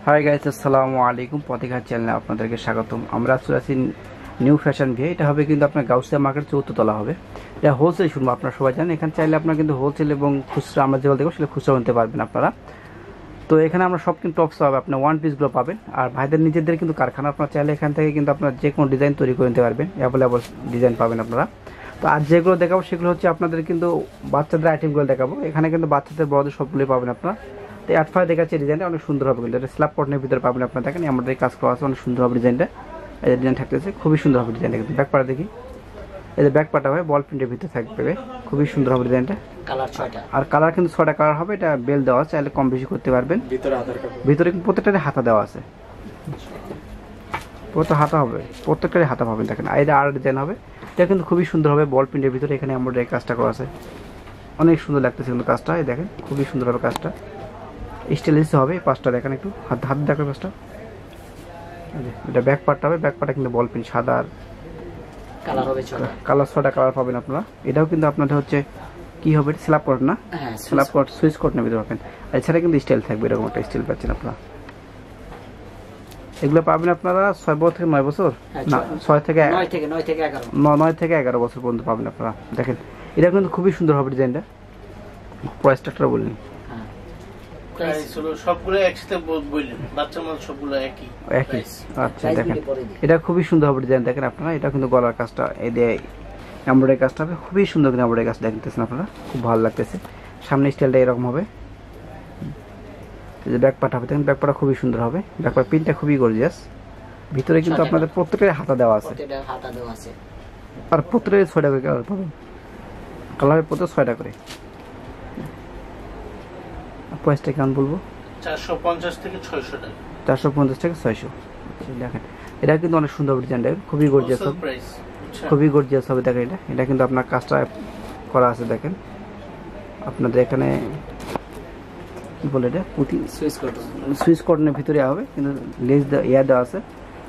Hi guys, আসসালামু আলাইকুম। পথিঘাট চ্যানেলে আপনাদেরকে স্বাগতম। আমরা চলে আসি নিউ ফ্যাশন ভিয়ে। এটা হবে কিন্তু আপনার গাউসিয়া মার্কেট 4th তলা হবে। এটা হোলসেল শুনবো, আপনারা সবাই জানেন। এখানে চাইলে আপনারা কিন্তু হোলসেল এবং খুচরা, আমরা যেগুলো দেখবো সেটা খুচরা নিতে পারবেন আপনারা। তো এখানে আমরা সব কিন্তু টপস পাবে, আপনার ওয়ান পিসগুলো পাবেন। আর ভাইদের নিজেদের কিন্তু কারখানা, আপনারা চাইলে এখান থেকে কিন্তু আপনার যে কোনো ডিজাইন তৈরি করে নিতে পারবেন। অ্যাভেলেবল ডিজাইন পাবেন আপনারা। তো আর যেগুলো দেখাবো সেগুলো হচ্ছে আপনাদের কিন্তু বাচ্চাদের আইটেমগুলো দেখাবো। এখানে কিন্তু বাচ্চাদের বড়দের সবগুলোই পাবেন আপনারা। তো অ্যাটফায় দেখাচ্ছে ডিজাইনটা অনেক সুন্দর হবে, কিন্তু এটা স্ল্যাব কটনের ভিতরে পাবেন আপনারা। দেখেন আমাদের কাজ করা আছে, অনেক সুন্দর হবে ডিজাইনটা। এই ডিজাইন থাকতেছে খুবই সুন্দর হবে ডিজাইনটা। কিন্তু ব্যাক পাটা দেখি, এই যে ব্যাক পাটা হবে বল প্রিন্টের ভিতরে থাকবে, খুবই সুন্দর হবে ডিজাইনটা। কালার 6টা, আর কালার কিন্তু 6টা কালার হবে। এটা বেল দেওয়া, চাইলে কম বেশি করতে পারবেন। ভিতরে কিন্তু প্রত্যেকটারে হাতা দেওয়া আছে, প্রত্যেক হাতা হবে, প্রত্যেকটারে হাতা পাবেন। দেখেন এটা আর ডিজাইন হবে। এটা কিন্তু খুবই সুন্দর হবে বল প্রিন্টের ভিতরে। এখানে আমাদের এই কাজটা করা আছে, অনেক সুন্দর লাগতেছে কিন্তু কাজটা। এই দেখেন খুবই সুন্দর হবে কাজটা, স্টাইলিশ হবে। পাঁচটা দেখেন, একটু হাত হাত দেখো পাঁচটা। এটা ব্যাক পার্টটা হবে, ব্যাক পার্টটা কিন্তু বল প্রিন্ট সাদা। আর কালার হবে 6টা, কালার 6টা কালার পাবেন আপনারা। এটাও কিন্তু আপনাদের হচ্ছে কি হবে, স্ল্যাব কোট না, স্ল্যাব কোট সুইচ কোট নেবে পাবেন। আর এছাড়া কিন্তু স্টাইল থাকবে, এরকম একটা স্টাইল পাচ্ছেন আপনারা। এগুলো পাবেন আপনারা 6 বছর থেকে 9 বছর, না 9 থেকে 11 বছর পর্যন্ত পাবেন আপনারা। দেখেন এটা কিন্তু খুবই সুন্দর হবে ডিজাইনটা। প্রাইসটা বললেন সবগুলো একসাথে বললেন, বাচ্চার মধ্যে সবগুলো একই। আচ্ছা দেখেন এটা খুবই সুন্দর হবে ডিজাইন। দেখেন আপনারা, এটা কিন্তু গলার কাজটা এই দিয়ে এমব্রয়ডারি কাজটা হবে, খুবই সুন্দর কিন্তু এমব্রয়ডারি কাজটা দেখতেছেন আপনারা, খুব ভালো লাগতেছে। সামনে স্টাইলটা এরকম হবে। এই যে ব্যাক পার্ট হবে, দেখেন ব্যাক পার্টটা খুবই সুন্দর হবে। ব্যাক পার্ট প্রিন্টটা খুবই গর্জিয়াস। ভিতরে কিন্তু আপনাদের প্রত্যেকটার হাতা দেওয়া আছে, আর প্রত্যেকটার 6টা করে কালার পাবেন। কালারের প্রত্যেক 6টা করে। প্রাইসটা কেমন বলবো? 450 থেকে 600 টাকা। 450 থেকে 600। দেখেন এটা কিন্তু অনেক সুন্দর ডিজাইনটা, খুবই গর্জিয়াস হবে, খুবই গর্জিয়াস হবে। দেখেন এটা কিন্তু আপনার কাজটা করা আছে। দেখেন আপনাদের এখানে কি বলে, এটা পুঁতি সুইচ কটনের ভিতরে হবে, কিন্তু লেস এয়ার দেওয়া আছে,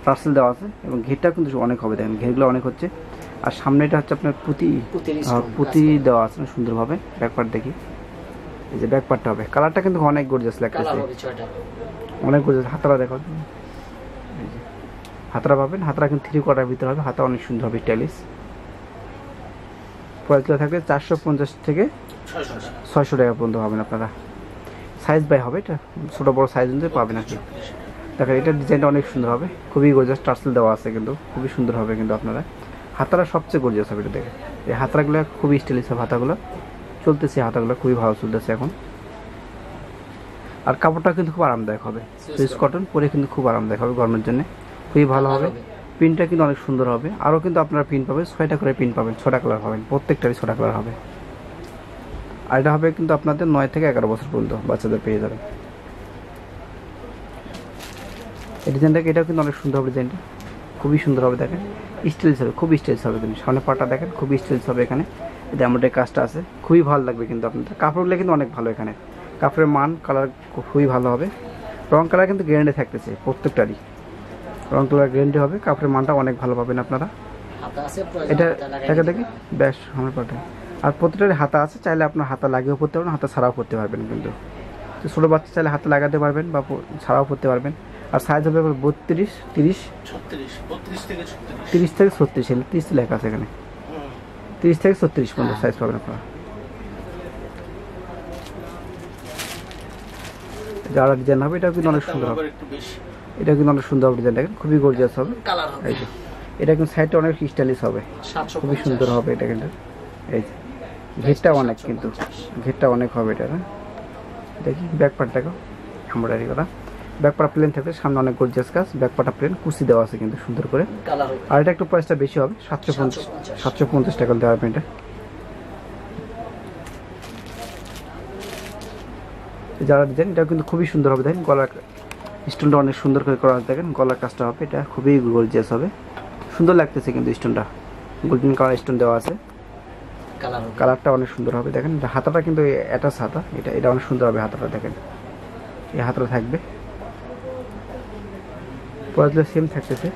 পার্সেল দেওয়া আছে, এবং ঘেরটা কিন্তু অনেক হবে। দেখেন ঘেরগুলো অনেক হচ্ছে। আর সামনেটা হচ্ছে আপনার পুঁতি দেওয়া আছে সুন্দরভাবে। ব্যাকপার্ট দেখি, এই যে ব্যাক পার্টটা হবে, কালারটা কিন্তু অনেক গর্জিয়াস লাগতেছে, অনেক গর্জিয়াস। হাতারা দেখো, হাতারা পাবেন। হাতারা কিন্তু 3 কোয়ার্টার ভিতরে হবে, হাতা অনেক সুন্দর হবে, স্টাইলিশ। প্রাইসটা থাকবে 450 থেকে 600 টাকা পর্যন্ত পাবেন আপনারা। সাইজ বাই হবে, এটা ছোটো বড় সাইজ অনুযায়ী পাবেন আর কি। দেখেন এটা ডিজাইনটা অনেক সুন্দর হবে, খুবই গর্জিয়াস। টার্সেল দেওয়া আছে কিন্তু খুবই সুন্দর হবে কিন্তু আপনারা। হাতারা সবচেয়ে গর্জিয়াস হবে এটা। দেখেন এই হাতাগুলো খুবই স্টাইলিশ হবে, হাতাগুলো চলতেছে, হাতাগুলো খুবই ভালো চলতেছে এখন। আর কাপড়টা কিন্তু খুব আরামদায়ক হবে, সুইচ কটন পরে কিন্তু খুব আরামদায়ক হবে, গরমের জন্য খুবই ভালো হবে। প্রিন্টটা কিন্তু অনেক সুন্দর হবে। আরও কিন্তু আপনারা প্রিন্ট পাবেন, 6টা করে প্রিন্ট পাবেন, 6টা কালার পাবেন, প্রত্যেকটারই 6টা কালার হবে। আর এটা হবে কিন্তু আপনাদের 9 থেকে 11 বছর পর্যন্ত বাচ্চাদের পেয়ে যাবেন। এই ডিজাইনটাকে, এটাও কিন্তু অনেক সুন্দর হবে ডিজাইনটা, খুবই সুন্দর হবে। দেখেন স্টাইলিশ হবে, খুবই স্টাইলিশ হবে। কিন্তু সামনে পাটা দেখেন খুবই স্টাইলিশ হবে। এখানে এটা আমাদের কাজটা আছে, খুবই ভালো লাগবে কিন্তু আপনাদের। কাপড়গুলো কিন্তু অনেক ভালো, এখানে কাপড়ের মান কালার খুবই ভালো হবে। রং কালার কিন্তু গ্যারান্টি থাকতেছে, প্রত্যেকটারই রং কালার গ্যারান্টি হবে। কাপড়ের মানটা অনেক ভালো পাবেন আপনারা। এটা দেখি বেশ আমার পাটা। আর প্রত্যেকটারই হাতা আছে, চাইলে আপনার হাতা লাগিয়েও পড়তে পারবেন, হাতা ছাড়াও পড়তে পারবেন। কিন্তু ছোটো বাচ্চা চাইলে হাতে লাগাতে পারবেন বা ছাড়াও পড়তে পারবেন। আর সাইজ হবে 32, 30 থেকে 36, 30 লেখা আছে এখানে, 30 থেকে 36 পর্যন্ত সাইজ পাবেন আপনারা। যারা ডিজাইন হবে, এটাও কিন্তু অনেক সুন্দর হবে, এটা কিন্তু অনেক সুন্দর হবে ডিজাইন। দেখেন খুবই গর্জিয়াস হবে। এই যে এটা কিন্তু সাইডটা অনেক স্টাইলিশ হবে, খুবই সুন্দর হবে এটা কিন্তু। এই যে ঘেরটা অনেক, কিন্তু ঘেরটা অনেক হবে এটা। দেখি ব্যাক পার্টটাকে এমব্রয়ডারি করা, ব্যাক পার্ট প্লেন থাকবে, সামনে অনেক গর্জিয়াস কাজ, ব্যাক পার্টটা প্লেন, কুচি দেওয়া আছে কিন্তু সুন্দর করে। আর এটা একটু প্রাইসটা বেশি হবে, 750 টাকা দেওয়া হবে এটা। যারা ডিজাইন, এটাও কিন্তু খুবই সুন্দর হবে। দেখেন গলার স্টোনটা অনেক সুন্দর করে করা আছে। দেখেন গলার কাজটা হবে, এটা খুবই গর্জিয়াস হবে, সুন্দর লাগতেছে কিন্তু স্টোনটা, গোল্ডেন কালার স্টোন দেওয়া আছে। কালারটা অনেক সুন্দর হবে। দেখেন হাতাটা কিন্তু অ্যাটাচ হাতা, এটা অনেক সুন্দর হবে হাতাটা। দেখেন এই হাতাটা থাকবে, প্রাইসটা সেম থাকতেছে।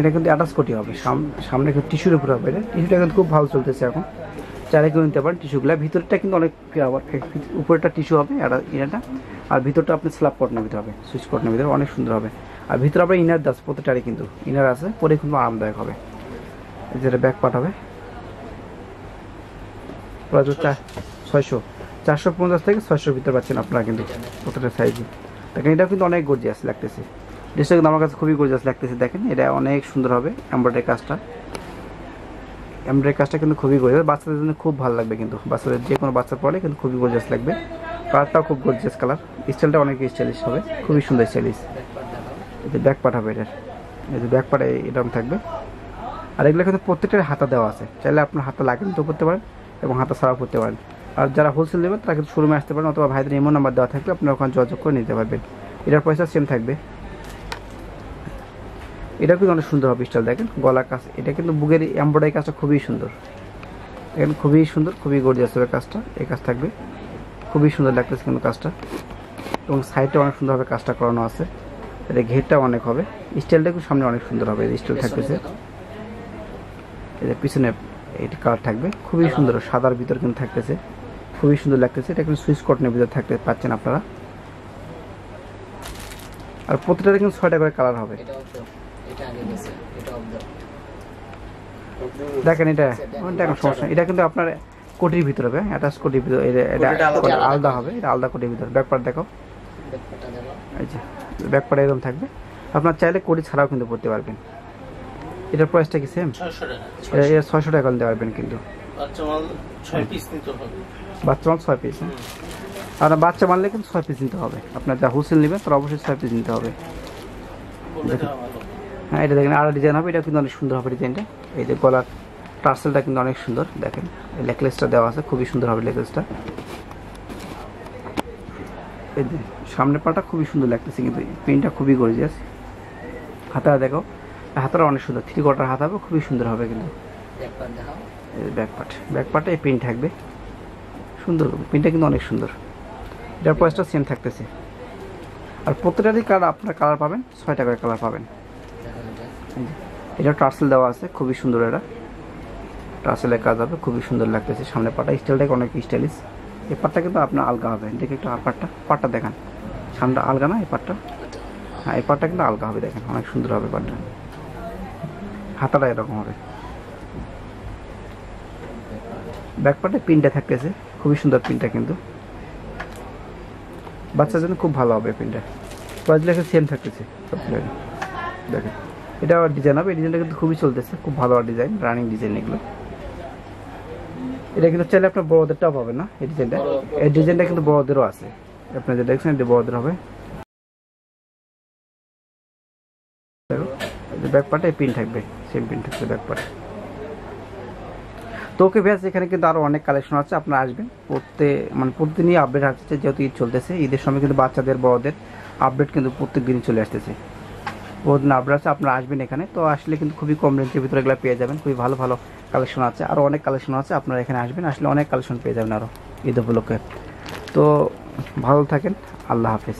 এটা কিন্তু অ্যাটাচ কোটি হবে, সামনে কিন্তু টিস্যুর উপরে হবে। এটা টিস্যুটা কিন্তু খুব ভালো চলতেছে এখন, চারে কেউ নিতে পারেন টিস্যুগুলো। ভিতরটা কিন্তু অনেক আবার উপরেটা টিস্যু হবে আর ইনারটা, আর ভিতরটা আপনি স্ল্যাব কটনের ভিতরে হবে, সুইচ কটনের ভিতরে অনেক সুন্দর হবে। আর ভিতরে আপনার ইনার দাস প্রত্যেকটারই কিন্তু ইনার আছে, পরে কিন্তু আরামদায়ক হবে। যেটা ব্যাক পার্ট হবে প্রায় 600 450 থেকে 600 ভিতরে পাচ্ছেন আপনারা কিন্তু প্রত্যেকটা সাইজে। দেখেন এটাও কিন্তু অনেক গর্জিয়াস লাগতেছে, ড্রেসটা কিন্তু আমার কাছে খুবই গর্জিয়াস লাগতেছে। দেখেন এটা অনেক সুন্দর হবে, এমব্রয়ডারি কাজটা, এমব্রয়ডারি কাজটা কিন্তু খুবই গর্জিয়াস, বাচ্চাদের জন্য খুব ভালো লাগবে কিন্তু, বাচ্চাদের যে কোনো বাচ্চা পড়লে কিন্তু খুবই গর্জিয়াস লাগবে। কালারটাও খুব গর্জিয়াস কালার, স্টাইলটা অনেক স্টাইলিশ হবে, খুবই সুন্দর স্টাইলিশ। এই যে ব্যাক পার্ট হবে এটার, এই যে ব্যাক পার্টে এরকম থাকবে। আর এগুলো কিন্তু প্রত্যেকটার হাতা দেওয়া আছে, চাইলে আপনার হাতা লাগিয়ে নিতেও করতে পারেন এবং হাতা ছাড়াও করতে পারেন। আর যারা হোলসেল নেবেন তারা কিন্তু শোরুমে আসতে পারেন, অথবা ভাইদের ইমো নাম্বার দেওয়া থাকবে, আপনারা ওখানে যোগাযোগ করে নিতে পারবেন। এটার পয়সা সেম থাকবে। এটা কিন্তু অনেক সুন্দর হবে স্টাইল, দেখেন গলা কাজ, এটা কিন্তু বুকের এমব্রয়ডারি কাজটা খুবই সুন্দর, দেখেন খুবই সুন্দর, খুবই গর্জিয়াস হবে কাজটা। এই কাজ থাকবে, খুবই সুন্দর লাগতেছে কিন্তু কাজটা, এবং সাইডটা অনেক সুন্দরভাবে কাজটা করানো আছে। এটা ঘেরটা অনেক হবে, স্টাইলটা কিন্তু সামনে অনেক সুন্দর হবে, স্টাইল থাকতেছে। এই যে পিছনে এটি কালার থাকবে, খুবই সুন্দর সাদার ভিতর কিন্তু থাকতেছে, খুবই সুন্দর লাগতেছে। এটা কিন্তু সুইচ কটনের ভিতর থাকতে পাচ্ছেন আপনারা। আর প্রতিটাতে কিন্তু 6টা করে কালার হবে। দেখেন এটা এখন সমস্যা, এটা কিন্তু আপনার কোটির ভিতর হবে, অ্যাটাচ কোটির ভিতর, এটা আলাদা হবে, এটা আলাদা কোটির ভিতর। ব্যাক পার্ট দেখো, এই যে ব্যাক পার্ট এরকম থাকবে, আপনার চাইলে কোটি ছাড়াও কিন্তু পড়তে পারবেন। এটার প্রাইসটা কি সেম? 600 টাকা। এটা 600 টাকা নিতে পারবেন কিন্তু। বাচ্চা মাল 6 পিস নিতে হবে। বাচ্চা মাল 6 পিস, আর বাচ্চা মানলে কিন্তু 6 পিস নিতে হবে। আপনার যা হোলসেল নেবেন তার অবশ্যই 6 পিস নিতে হবে। বলে দেওয়া ভালো। হ্যাঁ, এটা দেখেন আরো ডিজাইন হবে, এটা কিন্তু অনেক সুন্দর হবে ডিজাইনটা। এই যে গলার টার্সেলটা কিন্তু অনেক সুন্দর, দেখেন নেকলেসটা দেওয়া আছে, খুবই সুন্দর হবে নেকলেসটা। এই যে সামনের পাটা খুবই সুন্দর লাগতেছে, কিন্তু প্রিন্টটা খুবই গর্জিয়াস। হাতা দেখো, হাতাটা অনেক সুন্দর, 3/4 হাত হবে, খুবই সুন্দর হবে কিন্তু। ব্যাক পার্টে এই প্রিন্ট থাকবে সুন্দর, প্রিন্টটা কিন্তু অনেক সুন্দর। এটার প্রাইসটা সেম থাকতেছে। আর প্রত্যেকটারই কালার আপনার কালার পাবেন, 6টা করে কালার পাবেন। এটা টার্সেল দেওয়া আছে, খুবই সুন্দর, এটা টার্সেলের কাজ হবে, খুবই সুন্দর লাগতেছে। সামনে পাটা স্টাইলটা অনেক স্টাইলিশ। এই পাটটা কিন্তু আপনার আলগা হবে, দেখে একটু পাটটা দেখান, সামনেটা আলগা না এই পাটটা? হ্যাঁ, এই পাটটা কিন্তু আলগা হবে, দেখেন অনেক সুন্দর হবে পাটটা। হাতাটা এরকম হবে, ব্যাক পার্টে প্রিন্টটা থাকতেছে, খুবই সুন্দর প্রিন্টটা কিন্তু, বাচ্চার জন্য খুব ভালো হবে প্রিন্টটা। প্রাইস লেখা সেম থাকতেছে সবগুলো। দেখেন এটা ডিজাইন হবে, এই ডিজাইনটা কিন্তু খুবই চলতেছে, খুব ভালো ডিজাইন, রানিং ডিজাইন এগুলো। এটা কিন্তু চাইলে আপনার বড়দেরটাও পাবেন না, এই ডিজাইনটা, এই ডিজাইনটা কিন্তু বড়দেরও আছে, আপনার যে দেখছেন এটা বড়দের হবে। ব্যাক পার্টে প্রিন্ট থাকবে, সেম প্রিন্ট থাকবে ব্যাক পার্টে। তো ওকে ব্যাস, এখানে কিন্তু আরও অনেক কালেকশন আছে, আপনারা আসবেন। প্রতিদিনই আপডেট আসছে, যেহেতু ঈদ চলতেছে, ঈদের সময় কিন্তু বাচ্চাদের বড়দের আপডেট কিন্তু প্রত্যেক দিনই চলে আসতেছে, বহুদিন আপডেট আছে। আপনারা আসবেন এখানে, তো আসলে কিন্তু খুবই কম রেঞ্জের ভিতরে এগুলো পেয়ে যাবেন, খুবই ভালো ভালো কালেকশন আছে, আরও অনেক কালেকশন আছে। আপনারা এখানে আসবেন, আসলে অনেক কালেকশন পেয়ে যাবেন আরও ঈদ উপলক্ষে। তো ভালো থাকেন, আল্লাহ হাফেজ।